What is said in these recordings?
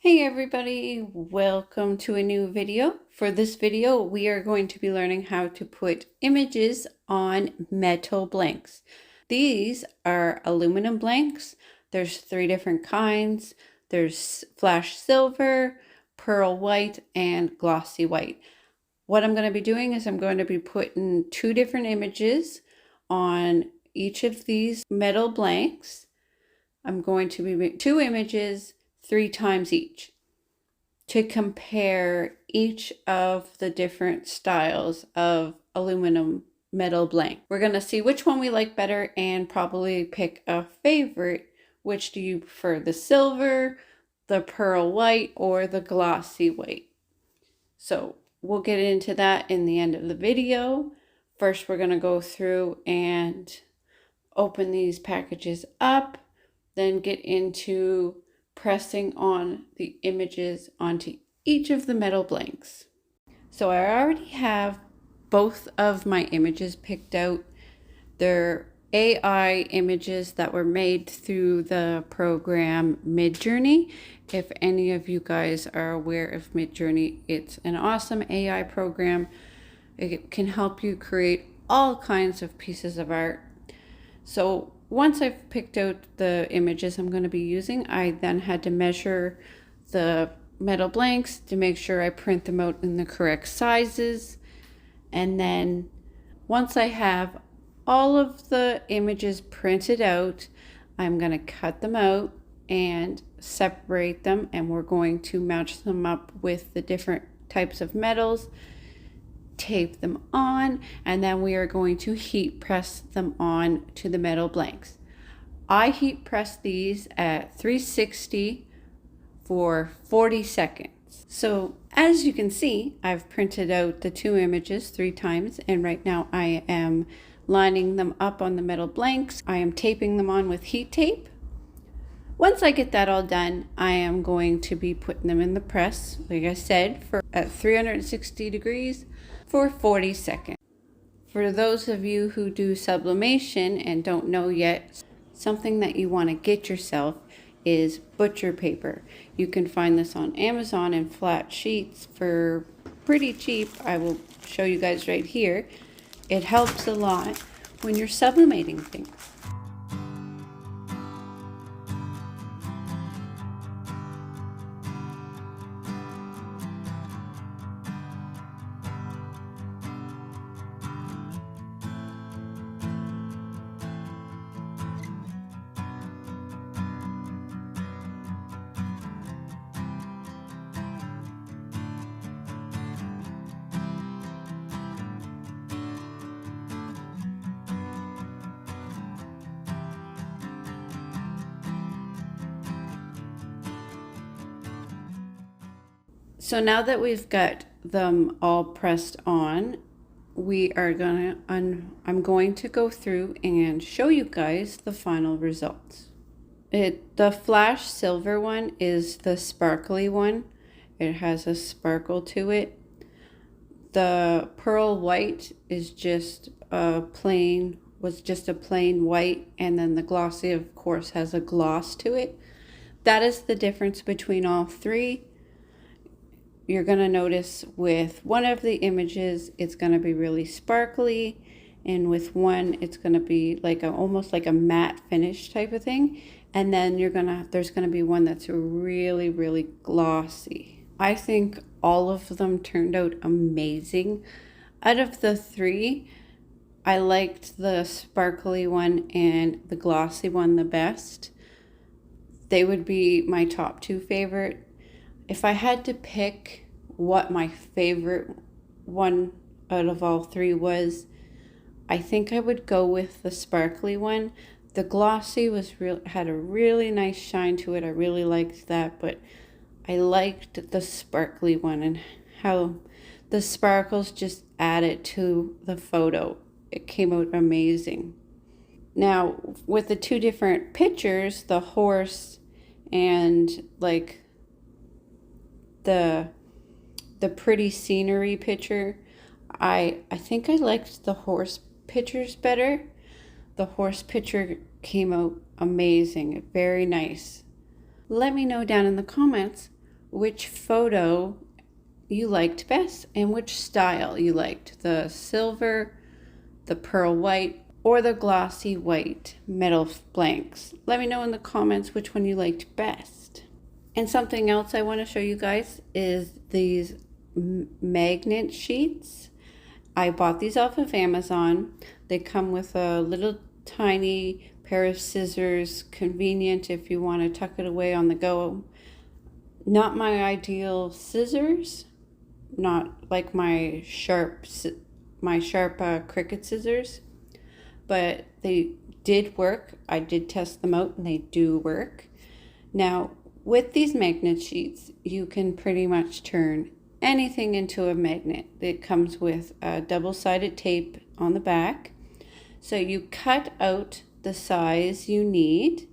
Hey everybody, welcome to a new video. For this video, we are going to be learning how to put images on metal blanks. These are aluminum blanks. There's 3 different kinds. There's flash silver, pearl white, and glossy white. What I'm going to be doing is I'm going to be putting 2 different images on each of these metal blanks. I'm going to be making 2 images 3 times each to compare each of the different styles of aluminum metal blank. We're going to see which one we like better and probably pick a favorite. Which do you prefer, the silver, the pearl white, or the glossy white? So we'll get into that in the end of the video. First, we're going to go through and open these packages up, then get into pressing on the images onto each of the metal blanks. So I already have both of my images picked out. They're AI images that were made through the program Midjourney. If any of you guys are aware of Midjourney, it's an awesome AI program. It can help you create all kinds of pieces of art. So once I've picked out the images I'm going to be using, I then had to measure the metal blanks to make sure I print them out in the correct sizes. And then once I have all of the images printed out, I'm going to cut them out and separate them, and we're going to match them up with the different types of metals, tape them on, and then we are going to heat press them on to the metal blanks. I heat press these at 360 for 40 seconds. So as you can see, I've printed out the 2 images 3 times, and right now I am lining them up on the metal blanks. I am taping them on with heat tape. Once I get that all done, I am going to be putting them in the press, like I said, at 360 degrees for 40 seconds. For those of you who do sublimation and don't know yet, something that you want to get yourself is butcher paper. You can find this on Amazon in flat sheets for pretty cheap. I will show you guys right here. It helps a lot when you're sublimating things. So now that we've got them all pressed on, I'm going to go through and show you guys the final results. The flash silver one is the sparkly one. It has a sparkle to it. The pearl white is just a plain white, and then the glossy, of course, has a gloss to it. That is the difference between all 3. You're going to notice with one of the images, it's going to be really sparkly, and with one, it's going to be like almost like a matte finish type of thing. And then there's going to be one that's really, really glossy. I think all of them turned out amazing. Out of the 3, I liked the sparkly one and the glossy one the best. They would be my top 2 favorite. If I had to pick what my favorite one out of all 3 was, I think I would go with the sparkly one. The glossy had a really nice shine to it. I really liked that, but I liked the sparkly one and how the sparkles just added to the photo. It came out amazing. Now, with the 2 different pictures, the horse and like the pretty scenery picture, I think I liked the horse pictures better. The horse picture came out amazing, very nice. Let me know down in the comments which photo you liked best and which style you liked, the silver, the pearl white, or the glossy white metal blanks. Let me know in the comments which one you liked best. And something else I want to show you guys is these magnet sheets. I bought these off of Amazon. They come with a little tiny pair of scissors, convenient if you want to tuck it away on the go. Not my ideal scissors, not like my sharp Cricut scissors, but they did work. I did test them out and they do work. Now, with these magnet sheets, you can pretty much turn anything into a magnet. It comes with a double-sided tape on the back. So you cut out the size you need.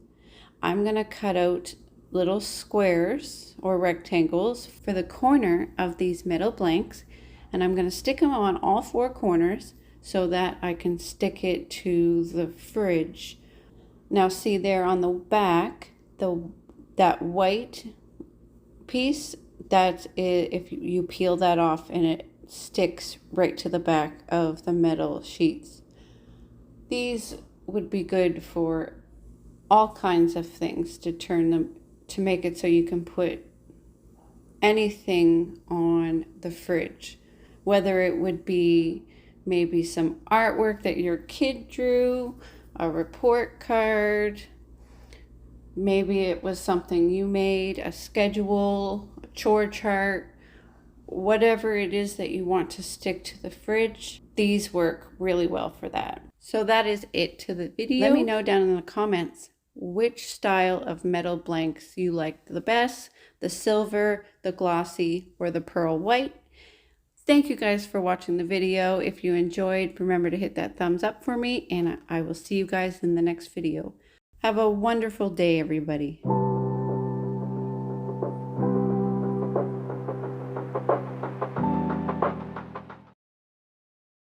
I'm going to cut out little squares or rectangles for the corner of these metal blanks, and I'm going to stick them on all four corners so that I can stick it to the fridge. Now see there on the back, that white piece, that's it. If you peel that off and it sticks right to the back of the metal sheets. These would be good for all kinds of things, to turn them, to make it so you can put anything on the fridge, whether it would be maybe some artwork that your kid drew, a report card, maybe it was something you made, a schedule, a chore chart, whatever it is that you want to stick to the fridge. These work really well for that. So that is it to the video. Let me know down in the comments which style of metal blanks you liked the best, the silver, the glossy, or the pearl white. Thank you guys for watching the video. If you enjoyed, remember to hit that thumbs up for me, and I will see you guys in the next video. Have a wonderful day, everybody.